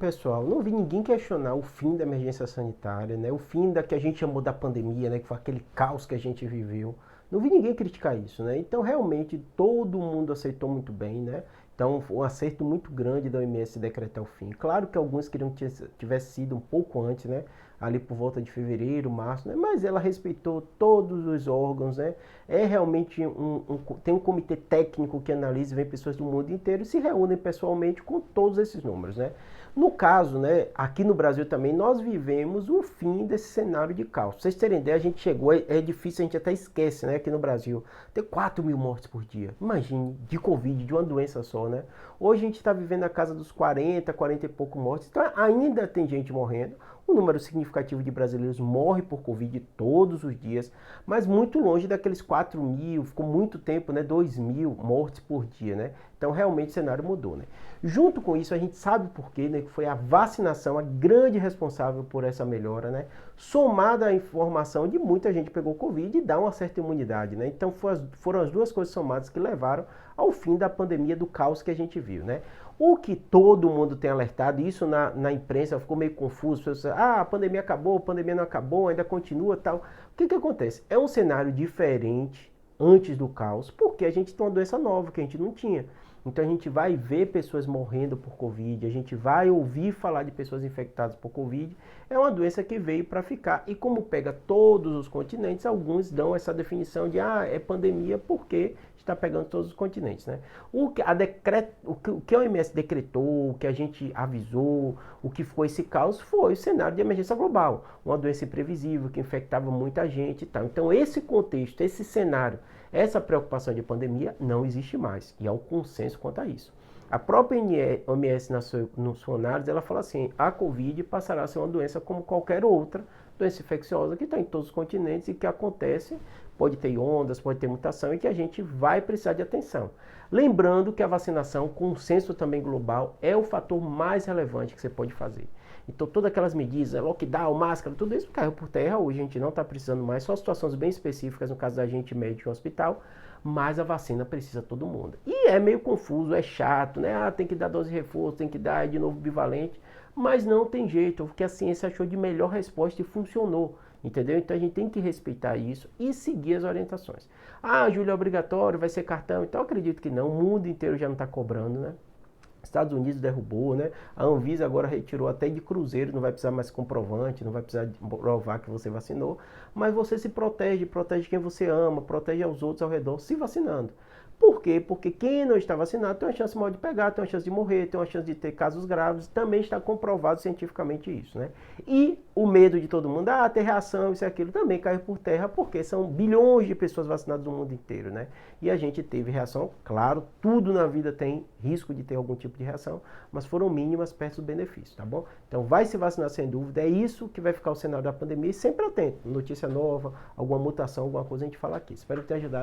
Pessoal, não vi ninguém questionar o fim da emergência sanitária, né? O fim da que a gente chamou da pandemia, né? Que foi aquele caos que a gente viveu. Não vi ninguém criticar isso, né? Então, realmente, todo mundo aceitou muito bem, né? Então, foi um acerto muito grande da OMS decretar o fim. Claro que alguns queriam que tivesse sido um pouco antes, né? Ali por volta de fevereiro, março, né? Mas ela respeitou todos os órgãos, né? É realmente tem um comitê técnico que analisa, vem pessoas do mundo inteiro e se reúnem pessoalmente com todos esses números, né? No caso, né, aqui no Brasil também, nós vivemos o fim desse cenário de caos. Pra vocês terem ideia, a gente chegou, é difícil, a gente até esquece, né, aqui no Brasil, tem 4 mil mortes por dia. Imagine, de Covid, de uma doença só, né? Hoje a gente está vivendo na casa dos 40, 40 e pouco mortes, então ainda tem gente morrendo. Um número significativo de brasileiros morre por Covid todos os dias, mas muito longe daqueles 4 mil, ficou muito tempo, né, 2 mil mortes por dia, né? Então realmente o cenário mudou, né? Junto com isso, a gente sabe por quê, né? Que foi a vacinação a grande responsável por essa melhora, né? Somada à informação de muita gente pegou Covid e dá uma certa imunidade, né? Então foram as duas coisas somadas que levaram ao fim da pandemia, do caos que a gente viu, né? O que todo mundo tem alertado, isso na imprensa ficou meio confuso, pessoas, a pandemia acabou, a pandemia não acabou, ainda continua tal. O que acontece? É um cenário diferente antes do caos, porque a gente tem uma doença nova que a gente não tinha. Então a gente vai ver pessoas morrendo por Covid, a gente vai ouvir falar de pessoas infectadas por Covid. É uma doença que veio para ficar. E como pega todos os continentes, alguns dão essa definição de é pandemia porque está pegando todos os continentes, né? O que a OMS decretou, o que a gente avisou, o que foi esse caos foi o cenário de emergência global. Uma doença imprevisível que infectava muita gente e tal. Então esse contexto, esse cenário, essa preocupação de pandemia não existe mais. E há um consenso quanto a isso. A própria OMS, nos sua análise, ela fala assim, a Covid passará a ser uma doença como qualquer outra doença infecciosa que está em todos os continentes e que acontece, pode ter ondas, pode ter mutação e que a gente vai precisar de atenção. Lembrando que a vacinação, consenso também global, é o fator mais relevante que você pode fazer. Então todas aquelas medidas, lockdown, máscara, tudo isso caiu por terra. Hoje a gente não está precisando mais, só situações bem específicas, no caso da gente médico em hospital, mas a vacina precisa todo mundo. E é meio confuso, é chato, né? Tem que dar dose de reforço, tem que dar de novo bivalente, mas não tem jeito, porque a ciência achou de melhor resposta e funcionou. Entendeu? Então a gente tem que respeitar isso e seguir as orientações. Júlio, é obrigatório, vai ser cartão. Então eu acredito que não, o mundo inteiro já não está cobrando, né? Estados Unidos derrubou, né? A Anvisa agora retirou até de cruzeiro, não vai precisar mais comprovante, não vai precisar provar que você vacinou, mas você se protege, protege quem você ama, protege aos outros ao redor se vacinando. Por quê? Porque quem não está vacinado tem uma chance maior de pegar, tem uma chance de morrer, tem uma chance de ter casos graves, também está comprovado cientificamente isso, né? E o medo de todo mundo, ter reação, isso e aquilo, também cai por terra, porque são bilhões de pessoas vacinadas no mundo inteiro, né? E a gente teve reação, claro, tudo na vida tem risco de ter algum tipo de reação, mas foram mínimas perto do benefício, tá bom? Então vai se vacinar sem dúvida, é isso que vai ficar o cenário da pandemia e sempre atento, notícia nova, alguma mutação, alguma coisa a gente fala aqui. Espero que tenha ajudado.